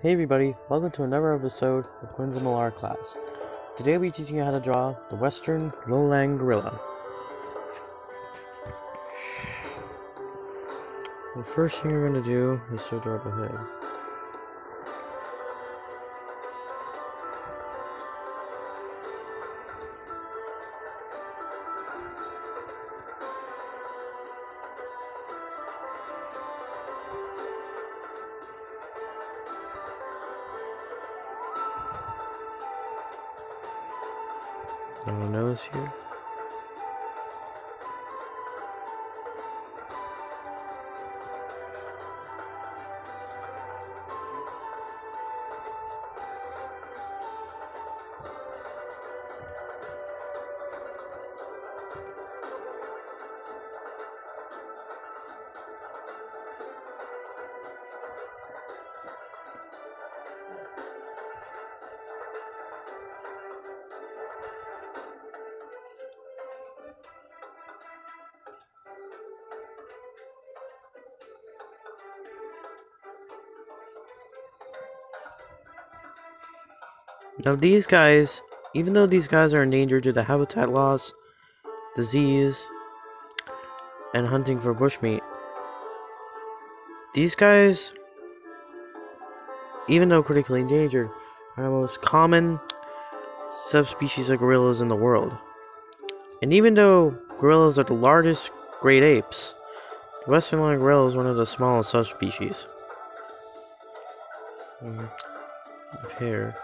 Hey everybody, welcome to another episode of Quinn's MLR class. Today we'll be teaching you how to draw the Western Lowland Gorilla. The first thing you're going to do is to draw the head. Now the nose here. Now these guys, even though these guys are endangered due to habitat loss, disease, and hunting for bushmeat, these guys, even though critically endangered, are the most common subspecies of gorillas in the world. And even though gorillas are the largest great apes, the Western Lowland Gorilla is one of the smallest subspecies. Of hair.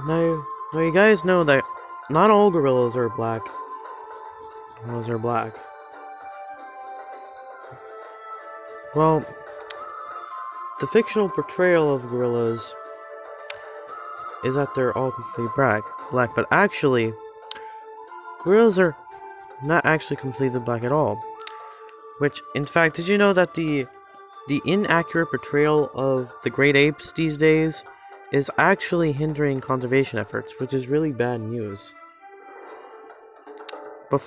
Now you guys know that not all gorillas are black. Gorillas are black. Well, the fictional portrayal of gorillas is that they're all completely black, but actually, gorillas are not actually completely black at all. Which, in fact, did you know that the inaccurate portrayal of the great apes these days is actually hindering conservation efforts, which is really bad news. But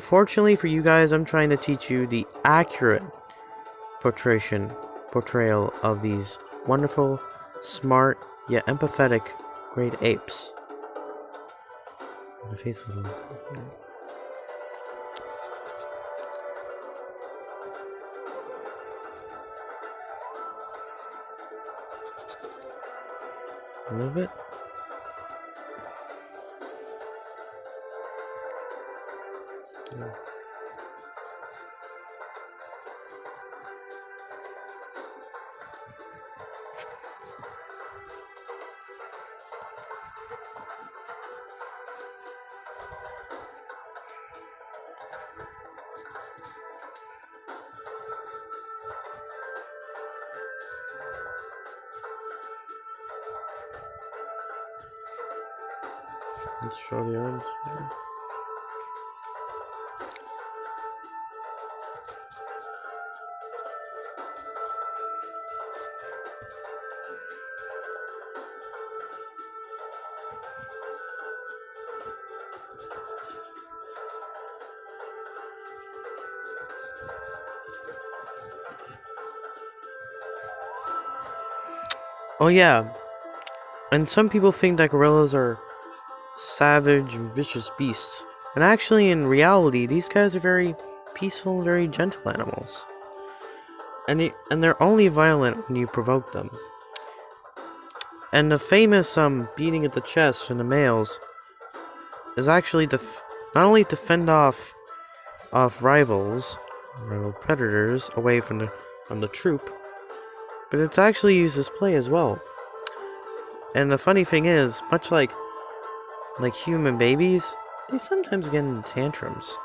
fortunately for you guys, I'm trying to teach you the accurate portrayal of these wonderful, smart, yet empathetic great apes. The face of them. A little bit. Yeah. Let's show the arms. Oh yeah, and some people think that gorillas are savage and vicious beasts, and actually in reality these guys are very peaceful and very gentle animals. And they're only violent when you provoke them. And the famous beating of the chest in the males is actually not only to fend off rival predators away from the troop, but it's actually used as play as well. And the funny thing is, much like human babies, they sometimes get into tantrums.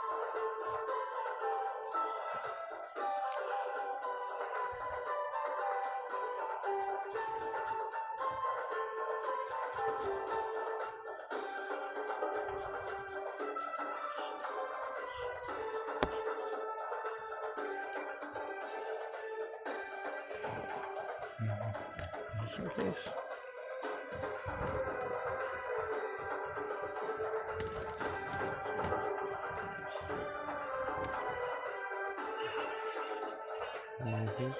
in case. Mm-hmm.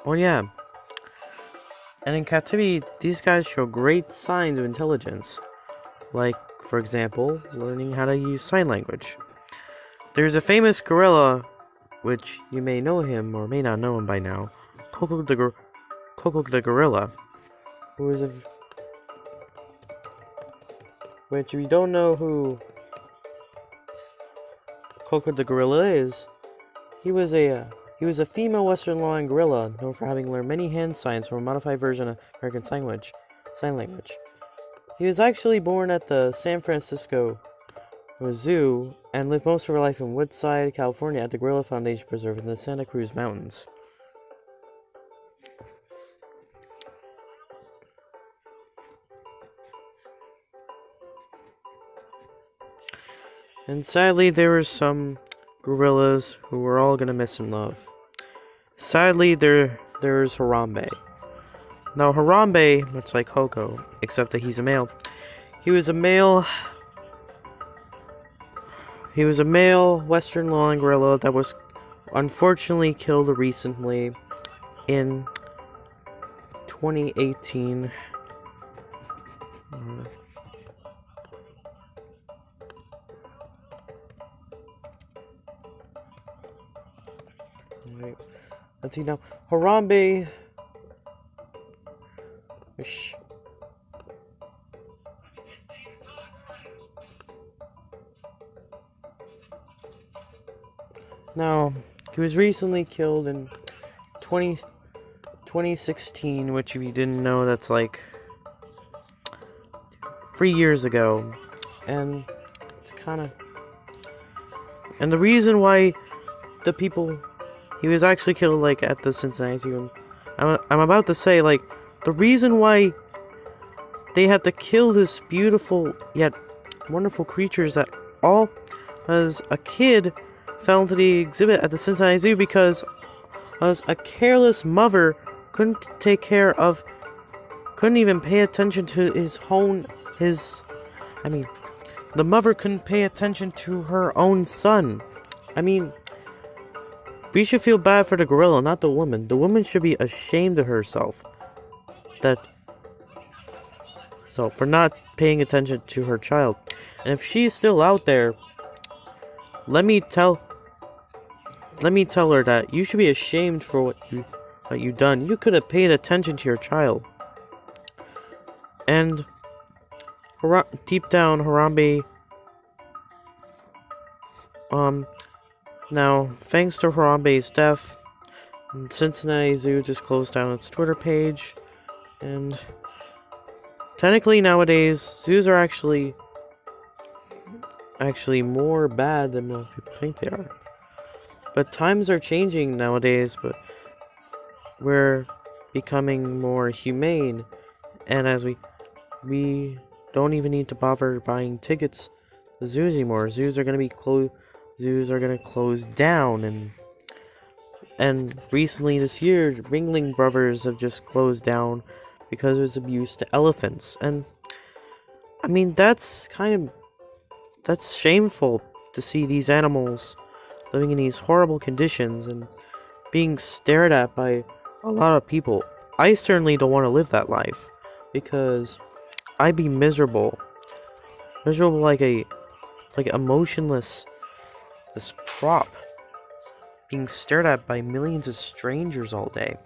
Oh yeah, and in captivity, these guys show great signs of intelligence. Like, for example, learning how to use sign language. There's a famous gorilla, which you may know him or may not know him by now, Coco the gorilla, who is a... Which, if you don't know who Coco the gorilla is, he was a female Western Lowland Gorilla, known for having learned many hand signs from a modified version of American Sign Language. He was actually born at the San Francisco Zoo and lived most of her life in Woodside, California, at the Gorilla Foundation Preserve in the Santa Cruz Mountains. And sadly, there were some gorillas who were all gonna miss in love. Sadly, there's Harambe. Now, Harambe, much like Coco, except that he's a male, he was a male Western Lowland Gorilla that was unfortunately killed recently in 2018. Wait, let's see now. Harambe. Now, he was recently killed in 2016, which if you didn't know, that's like 3 years ago. And it's kind of... And the reason why the people... He was actually killed, like, at the Cincinnati Zoo. I'm about to say, like, the reason why they had to kill this beautiful yet wonderful creatures that all as a kid fell into the exhibit at the Cincinnati Zoo because as a careless mother couldn't even pay attention to the mother couldn't pay attention to her own son. I mean, we should feel bad for the gorilla, not the woman. The woman should be ashamed of herself. For not paying attention to her child. And if she's still out there, let me tell her that you should be ashamed for what you've done. You could have paid attention to your child. And deep down, Harambe, now, thanks to Harambe's death, Cincinnati Zoo just closed down its Twitter page, and technically nowadays, zoos are actually more bad than most people think they are. But times are changing nowadays, but we're becoming more humane, and as we don't even need to bother buying tickets to zoos anymore. Zoos are gonna close down, and recently this year, Ringling Brothers have just closed down because of its abuse to elephants. And I mean, that's shameful to see these animals living in these horrible conditions and being stared at by a lot of people. I certainly don't want to live that life because I'd be miserable. Miserable like a motionless this prop being stared at by millions of strangers all day.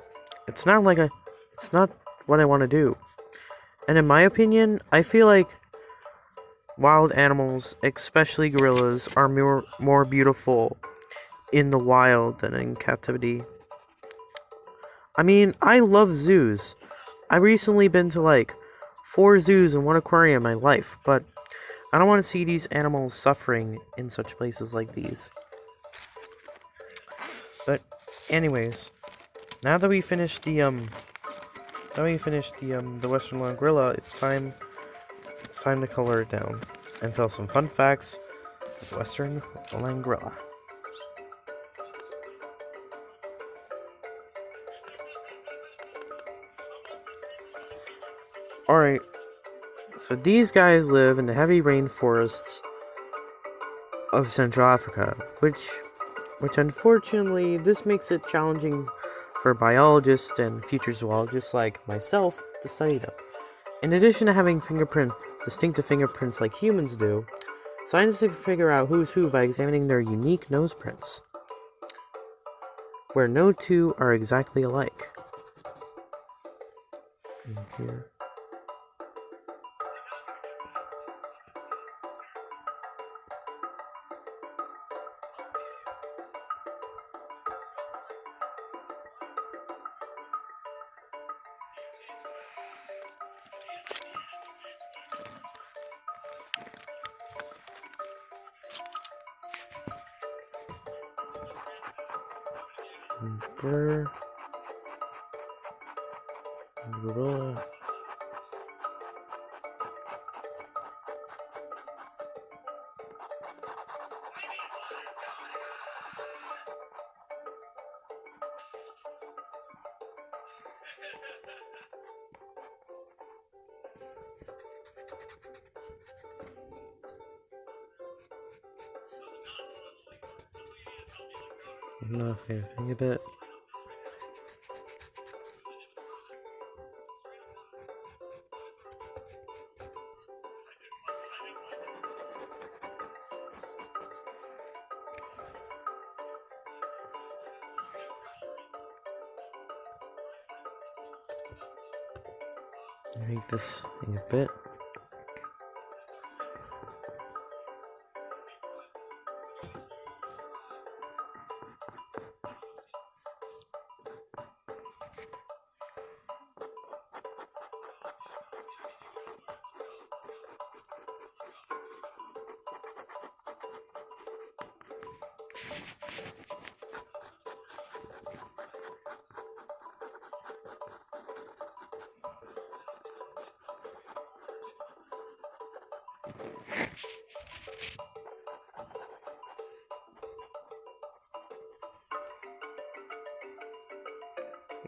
It's not like a it's not what I want to do. And in my opinion, I feel like wild animals, especially gorillas, are more beautiful in the wild than in captivity. I mean, I love zoos. I've recently been to like 4 zoos and 1 aquarium in my life, but I don't want to see these animals suffering in such places like these. But anyways, now that we finished the Western Lowland Gorilla, it's time to color it down and tell some fun facts of Western Lowland Gorilla. Alright, so these guys live in the heavy rainforests of Central Africa, which unfortunately this makes it challenging for biologists and future zoologists like myself to study them. In addition to having distinctive fingerprints like humans do, scientists can figure out who's who by examining their unique nose prints, where no two are exactly alike. And here. There. Gorilla. I'm not thinking a bit. Make this thing a bit.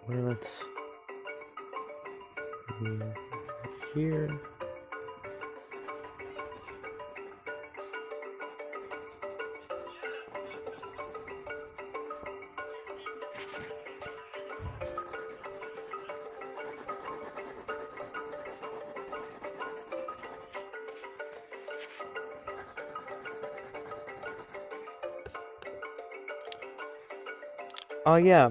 Well, let's here. Oh yeah,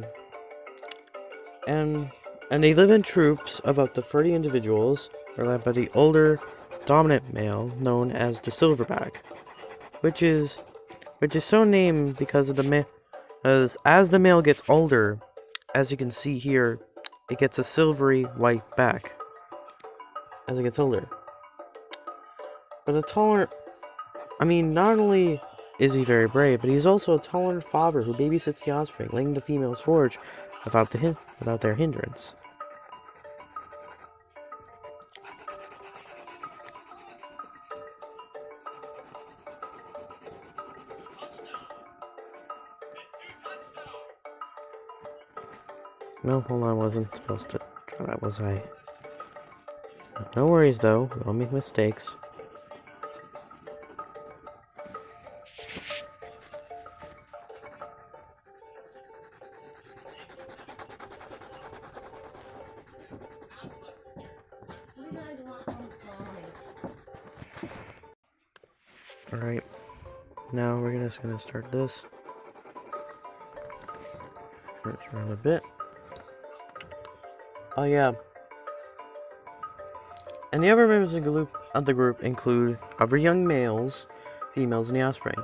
and they live in troops of up to 30 individuals. They're led by the older, dominant male known as the silverback, which is so named because of as the male gets older, as you can see here, it gets a silvery white back as it gets older. But not only is he very brave, but he's also a tolerant father who babysits the offspring, letting the females forage without their hindrance. No, hold on, I wasn't supposed to try that, was I? No worries though, we all make mistakes. Alright, now we're just gonna start this. Let's run a bit. Oh yeah. And the other members of the group include other young males, females, and the offspring.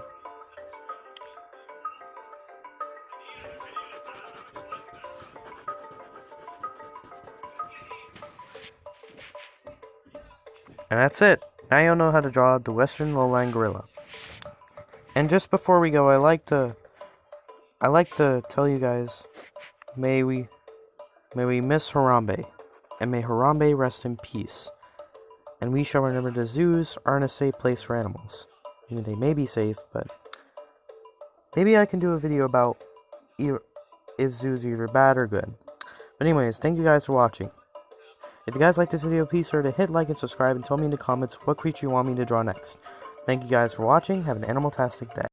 And that's it. Now you'll know how to draw the Western Lowland Gorilla. And just before we go, I like to tell you guys, may we miss Harambe, and may Harambe rest in peace. And we shall remember the zoos aren't a safe place for animals. You know, they may be safe, but maybe I can do a video about if zoos are either bad or good. But anyways, thank you guys for watching. If you guys like this video, please sure to hit like and subscribe and tell me in the comments what creature you want me to draw next. Thank you guys for watching. Have an animal-tastic day.